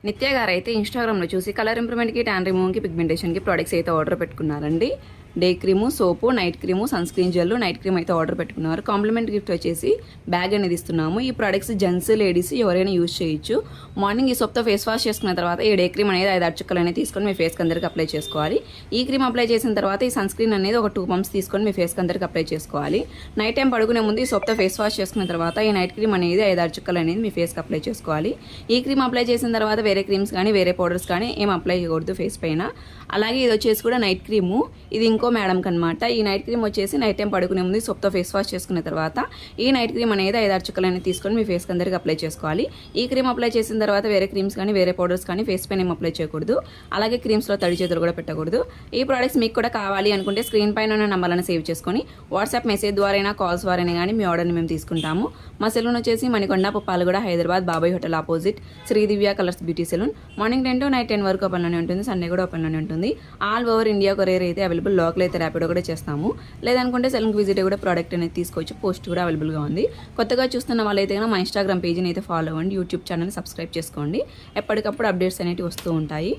నిత్య గారు అయితే ఇన్స్టాగ్రామ్లో చూసి కలర్ ఇంప్రూవ్మెంట్కి, ట్యాన్ రిమూవ్కి, పిగ్మెంటేషన్కి ప్రొడక్ట్స్ అయితే ఆర్డర్ పెట్టుకున్నారండి. Day cream, soap, night cream, sunscreen gel, night cream అయితే ఆర్డర్ పెట్టుకున్నారు. కాంప్లిమెంట్ గిఫ్ట్ వచ్చేసి బ్యాగ్ అనేది ఇస్తున్నాము. ఈ ప్రొడక్ట్స్ జెంట్స్, లేడీస్ ఎవరైనా యూజ్ చేయొచ్చు. మార్నింగ్ ఈ సోప్తో ఫేస్ వాష్ చేసుకున్న తర్వాత ఈ డే క్రీమ్ అనేది 5 చుక్కలు అనేది తీసుకొని మీ ఫేస్కి అందరికి అప్లై చేసుకోవాలి. ఈ క్రీమ్ అప్లై చేసిన తర్వాత ఈ సన్ స్క్రీన్ అనేది ఒక 2 పంప్స్ తీసుకొని మీ ఫేస్కి అందరికి అప్లై చేసుకోవాలి. నైట్ టైం పడుకునే ముందు ఈ సోప్తో ఫేస్ వాష్ చేసుకున్న తర్వాత ఈ నైట్ క్రీమ్ అనేది 5 చుక్కలు అనేది మీ ఫేస్కి అప్లై చేసుకోవాలి. ఈ క్రీమ్ అప్లై చేసిన తర్వాత వేరే క్రీమ్స్ కానీ వేరే పౌడర్స్ కానీ ఏం అప్లై చేయకూడదు ఫేస్ పైన. అలాగే ఇది వచ్చేసి కూడా నైట్ క్రీము, ఇది ఇంకో మేడంకి అనమాట. ఈ నైట్ క్రీమ్ వచ్చేసి నైట్ టైం పడుకునే ముందు సోప్తో ఫేస్ వాష్ చేసుకున్న తర్వాత ఈ నైట్ క్రీమ్ అనేది 5 చుక్కలు అనేది తీసుకొని మీ ఫేస్కి అందరికి అప్లై చేసుకోవాలి. ఈ క్రీమ్ అప్లై చేసిన తర్వాత వేరే క్రీమ్స్ కానీ వేరే పౌడర్స్ కానీ ఫేస్ పైన ఏం అప్లై చేయకూడదు. అలాగే క్రీమ్స్లో తడి చేతులు కూడా పెట్టకూడదు. ఈ ప్రోడక్ట్స్ మీకు కూడా కావాలి అనుకుంటే స్క్రీన్ పైన ఉన్న నంబర్లను సేవ్ చేసుకొని వాట్సాప్ మెసేజ్ ద్వారా కాల్స్ ద్వారా కానీ మీ ఆర్డర్ని మేము తీసుకుంటాము. మా సెలూన్ వచ్చేసి Manikonda, Puppalaguda, Hyderabad, Babai hotel opposite Shri Divya colours beauty salon. Morning 10 to night 10 వరకు ఓపెన్లోనే ఉంటుంది. సండే కూడా ఓపెన్లోనే ఉంటుంది. ఆల్ ఓవర్ ఇండియా కొరియర్ అయితే అవైలబుల్. లోకల్ అయితే ర్యాపిడో కూడా చేస్తాము. లేదనుకుంటే సెలూన్కి విజిట్ కూడా ప్రోడక్ట్ అనేది తీసుకోవచ్చు. పోస్ట్ కూడా అవైలబుల్గా ఉంది. కొత్తగా చూస్తున్న వాళ్ళైతే కనుక మా ఇన్స్టాగ్రామ్ పేజ్ని అయితే ఫాలో అవ్వండి. యూట్యూబ్ ఛానల్ని సబ్స్క్రైబ్ చేసుకోండి. ఎప్పటికప్పుడు అప్డేట్స్ అనేవి వస్తూ ఉంటాయి.